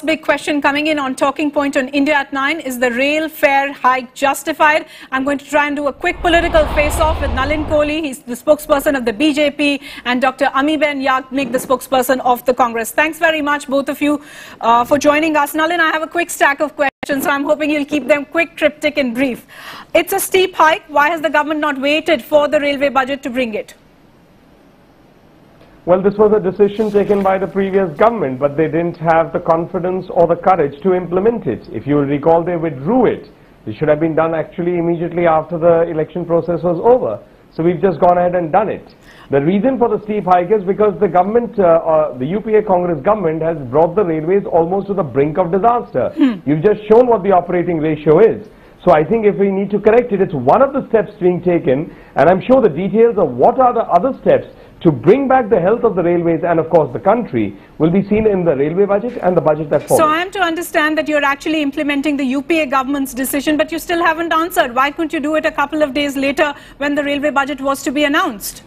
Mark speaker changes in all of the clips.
Speaker 1: big question coming in on Talking Point on India at 9. Is the rail fare hike justified? I'm going to try and do a quick political face-off with Nalin Kohli. He's the spokesperson of the BJP, and Dr. Amiben Yagnik, the spokesperson of the Congress. Thanks very much, both of you, for joining us. Nalin, I have a quick stack of questions, so I'm hoping you'll keep them quick, cryptic and brief. It's a steep hike. Why has the government not waited for the railway budget to bring it?
Speaker 2: Well, this was a decision taken by the previous government, but they didn't have the confidence or the courage to implement it. If you will recall, they withdrew it. It should have been done actually immediately after the election process was over. So we've just gone ahead and done it. The reason for the steep hike is because the government, the UPA Congress government has brought the railways almost to the brink of disaster. You've just shown what the operating ratio is. So I think if we need to correct it, it's one of the steps being taken, and I'm sure the details of what are the other steps to bring back the health of the railways and of course the country will be seen in the railway budget and the budget that follows.
Speaker 1: So I am to understand that you're actually implementing the UPA government's decision, but you still haven't answered. Why couldn't you do it a couple of days later when the railway budget was to be announced?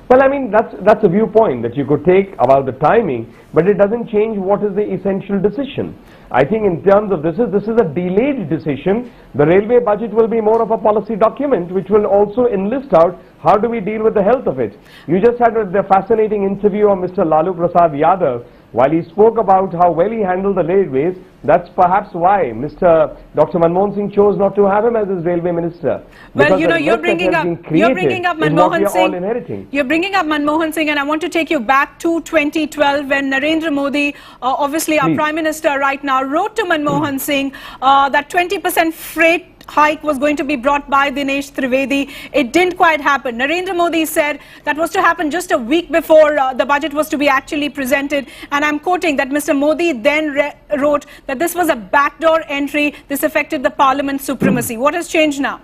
Speaker 2: Well, I mean, that's a viewpoint that you could take about the timing, but it doesn't change what is the essential decision. I think in terms of this is a delayed decision. The railway budget will be more of a policy document which will also enlist out how do we deal with the health of it. You just had the fascinating interview of Mr. Lalu Prasad Yadav. While he spoke about how well he handled the railways, that's perhaps why Dr. Manmohan Singh chose not to have him as his railway minister.
Speaker 1: Well, you know, you're bringing up Manmohan Singh. You're bringing up Manmohan Singh, and I want to take you back to 2012 when Narendra Modi, obviously our Prime Minister right now, wrote to Manmohan Singh that 20% freight hike was going to be brought by Dinesh Trivedi. It didn't quite happen. Narendra Modi said that was to happen just a week before the budget was to be actually presented. And I'm quoting that Mr. Modi then wrote that this was a backdoor entry. This affected the parliament supremacy. What has changed now?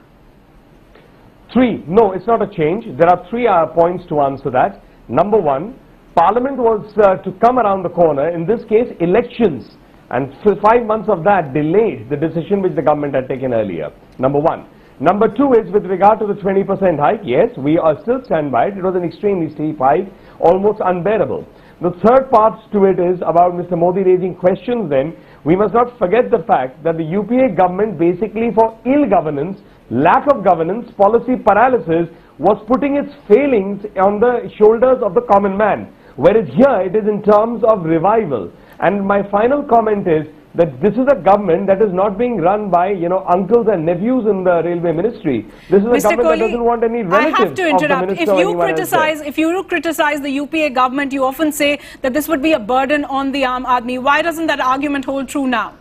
Speaker 2: No, it's not a change. There are three points to answer that. Number one, parliament was to come around the corner. In this case, elections. And 5 months of that delayed the decision which the government had taken earlier. Number one. Number two is with regard to the 20% hike. Yes, we are still stand by it. It was an extremely steep hike, almost unbearable. The third part to it is about Mr. Modi raising questions then. We must not forget the fact that the UPA government basically for ill governance, lack of governance, policy paralysis was putting its failings on the shoulders of the common man. Whereas here it is in terms of revival. And my final comment is that this is a government that is not being run by, you know, uncles and nephews in the railway ministry. This is a government that doesn't want any relatives.
Speaker 1: I have to interrupt. If you criticize the UPA government, you often say that this would be a burden on the Aam Aadmi. Why doesn't that argument hold true now?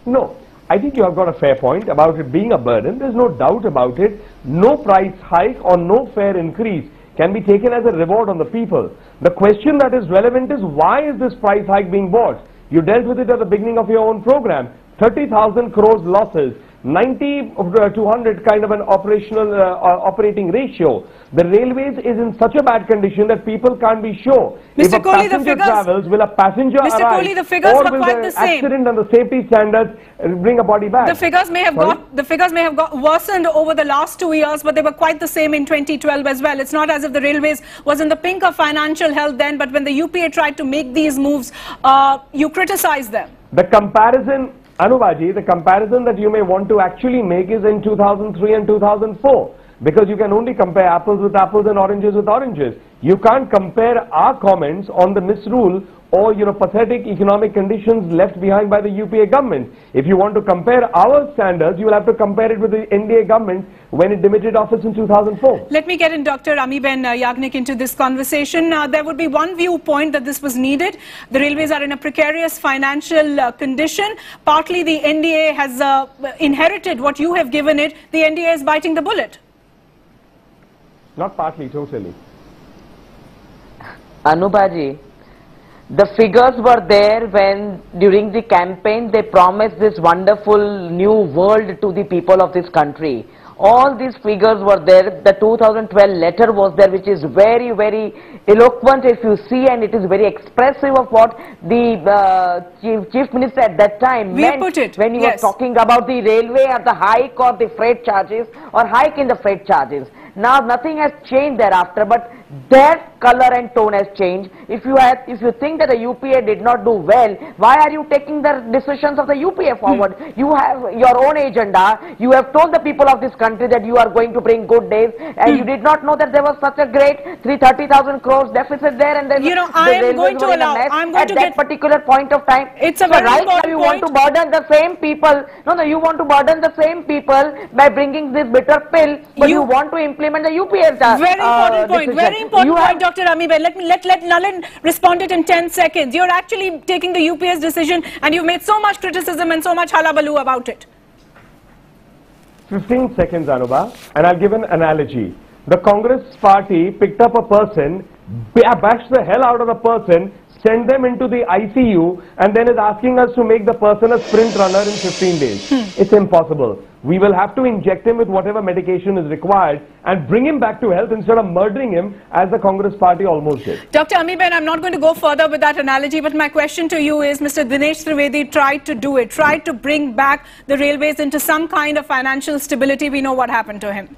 Speaker 2: No. I think you have got a fair point about it being a burden. There's no doubt about it. No price hike or no fare increase can be taken as a reward on the people. The question that is relevant is why is this price hike being bought? You dealt with it at the beginning of your own program. 30,000 crores losses, 90 to 100 kind of an operating ratio. The railways is in such a bad condition that people can't be sure.
Speaker 1: Mr.
Speaker 2: If a
Speaker 1: Kohli,
Speaker 2: passenger travels, will a passenger
Speaker 1: Mr.
Speaker 2: arrive,
Speaker 1: Kohli, the figures
Speaker 2: or
Speaker 1: were
Speaker 2: will
Speaker 1: quite
Speaker 2: the
Speaker 1: the same.
Speaker 2: accident and the safety standards bring a body back?
Speaker 1: The figures may have got worsened over the last 2 years, but they were quite the same in 2012 as well. It's not as if the railways was in the pink of financial health then, but when the UPA tried to make these moves, you criticized them.
Speaker 2: The comparison, Anubaji, the comparison that you may want to actually make is in 2003 and 2004. Because you can only compare apples with apples and oranges with oranges. You can't compare our comments on the misrule or, you know, pathetic economic conditions left behind by the UPA government. If you want to compare our standards, you will have to compare it with the NDA government when it demitted office in 2004.
Speaker 1: Let me get in Dr. Amiben Yagnik into this conversation. There would be one viewpoint that this was needed. The railways are in a precarious financial condition. Partly the NDA has inherited what you have given it. The NDA is biting the bullet.
Speaker 2: Not partly, totally.
Speaker 3: Anubaji, the figures were there when during the campaign they promised this wonderful new world to the people of this country. All these figures were there. The 2012 letter was there, which is very, very eloquent if you see, and it is very expressive of what the chief minister at that time meant when he was talking about the railway or the hike or the freight charges or hike in the freight charges. Now nothing has changed thereafter, but that color and tone has changed. If you think that the UPA did not do well, why are you taking the decisions of the UPA forward? You have your own agenda. You have told the people of this country that you are going to bring good days, and you did not know that there was such a great 30,000 crores deficit there, and then
Speaker 1: I am going to allow. I'm going to
Speaker 3: get particular point of time.
Speaker 1: It's a very important point.
Speaker 3: You want to burden the same people. No, you want to burden the same people by bringing this bitter pill, but you want to implement the UPA.
Speaker 1: Very important point. Very important point, Dr. Amiben. Let Nalin respond it in 10 seconds. You're actually taking the UPA's decision, and you've made so much criticism and so much halabaloo about it.
Speaker 2: 15 seconds, Anubha, and I'll give an analogy. The Congress party picked up a person, bashed the hell out of the person, sent them into the ICU, and then is asking us to make the person a sprint runner in 15 days. It's impossible. We will have to inject him with whatever medication is required and bring him back to health instead of murdering him as the Congress party almost did.
Speaker 1: Dr. Amiben, I'm not going to go further with that analogy, but my question to you is, Mr. Dinesh Trivedi tried to do it, tried to bring back the railways into some kind of financial stability. We know what happened to him.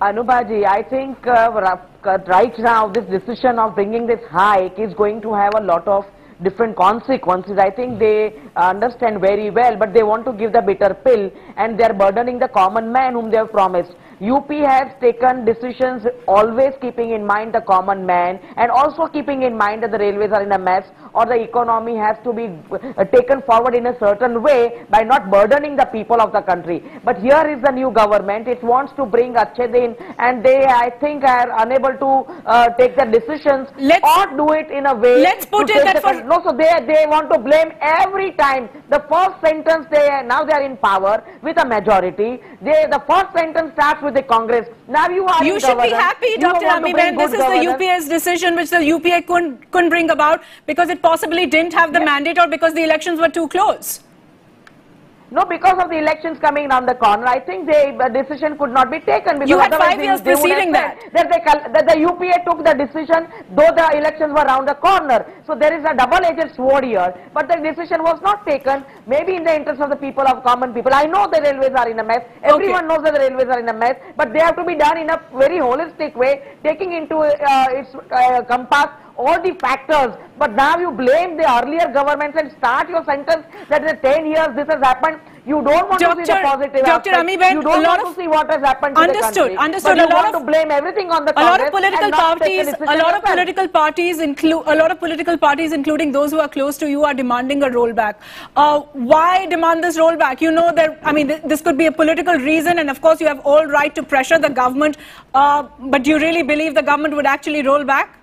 Speaker 3: Anubhaji, I think right now this decision of bringing this hike is going to have a lot of different consequences. I think they understand very well, but they want to give the bitter pill, and they are burdening the common man whom they have promised. UP has taken decisions always keeping in mind the common man, and also keeping in mind that the railways are in a mess, or the economy has to be taken forward in a certain way by not burdening the people of the country. But here is the new government. It wants to bring Achhed in, and they, I think, are unable to take the decisions or do it in a way.
Speaker 1: Let's put it that for...
Speaker 3: No, so they want to blame every time. The first sentence, now they are in power with a majority. The first sentence starts with the Congress. Now you
Speaker 1: should be happy, Dr. Amiben. This is the UPA's decision, which the UPA couldn't bring about because it possibly didn't have the mandate, or because the elections were too close.
Speaker 3: No, because of the elections coming around the corner, I think the decision could not be taken. Because
Speaker 1: you had 5 years preceding that.
Speaker 3: That the UPA took the decision, though the elections were around the corner. So there is a double-edged sword here. But the decision was not taken, maybe in the interest of the people, of common people. I know the railways are in a mess. Everyone knows that the railways are in a mess. But they have to be done in a very holistic way, taking into its compass all the factors. But now you blame the earlier governments and start your sentence that in 10 years this has happened. You don't want to see the positive
Speaker 1: Dr. Amiben,
Speaker 3: you don't want to see what has happened to the country.
Speaker 1: Understood.
Speaker 3: But you want to blame everything on the Congress.
Speaker 1: A lot of political parties, including those who are close to you, are demanding a rollback. Why demand this rollback? You know that, I mean, this could be a political reason, and of course you have all right to pressure the government. But do you really believe the government would actually roll back?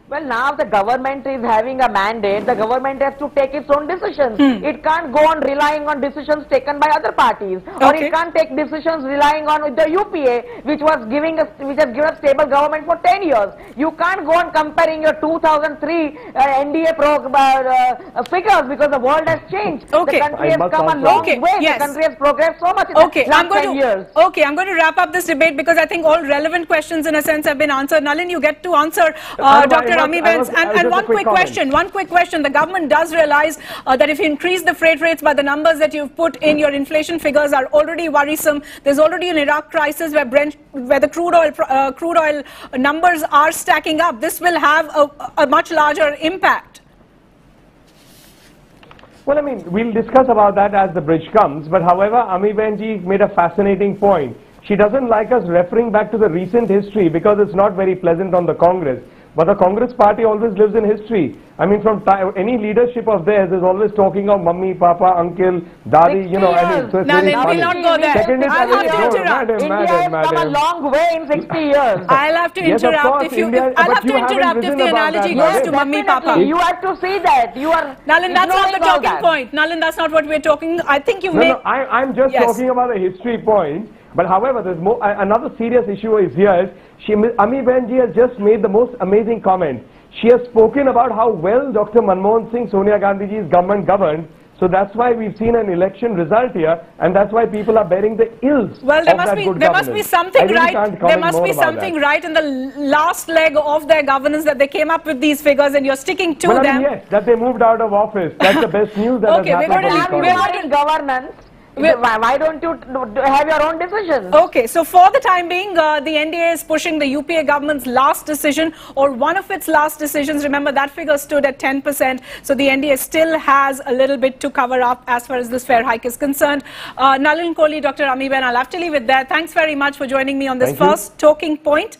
Speaker 3: Well, now the government is having a mandate. The government has to take its own decisions. It can't go on relying on decisions taken by other parties, or it can't take decisions relying on the UPA, which has given a stable government for 10 years. You can't go on comparing your 2003 NDA figures, because the world has changed. The country has come a long way. The country has progressed so much in the last 10 years.
Speaker 1: Okay, I'm going to wrap up this debate because I think all relevant questions in a sense have been answered. Nalin, you get to answer Dr. Amiben's. And one quick question. The government does realize that if you increase the freight rates by the numbers that you've put in, your inflation figures are already worrisome. There's already an Iraq crisis where the crude oil numbers are stacking up. This will have a much larger impact.
Speaker 2: Well, I mean, we'll discuss about that as the bridge comes. But however, Amiben ji made a fascinating point. She doesn't like us referring back to the recent history because it's not very pleasant on the Congress. But the Congress party always lives in history. I mean, from any leadership of theirs is always talking of mummy, papa, uncle, daddy, you know. I mean, so it's very funny.
Speaker 1: We'll not go there.
Speaker 2: I'll have to interrupt.
Speaker 3: India has come a long way in 60 years.
Speaker 1: I'll have to interrupt if the analogy goes to mummy, papa.
Speaker 3: You have to see that. You are
Speaker 1: Nalin, that's not the talking point. Nalin, that's not what we're talking. I think you made...
Speaker 2: No, I'm just talking about a history point. But however, there's another serious issue is here. Amiben ji has just made the most amazing comment. She has spoken about how well Dr. Manmohan Singh, Sonia Gandhi ji's government governed. So that's why we've seen an election result here, and that's why people are bearing the ills.
Speaker 1: Well, there must be something right. There must be something right in the last leg of their governance that they came up with these figures, and you're sticking to them.
Speaker 2: Yes, that they moved out of office. That's the best news that has happened.
Speaker 3: We're not in governance. Why don't you have your own decisions?
Speaker 1: Okay, so for the time being, the NDA is pushing the UPA government's last decision, or one of its last decisions. Remember, that figure stood at 10%. So the NDA still has a little bit to cover up as far as this fare hike is concerned. Nalin Kohli, Dr. Ami Ben, I'll have to leave it there. Thanks very much for joining me on this first talking point.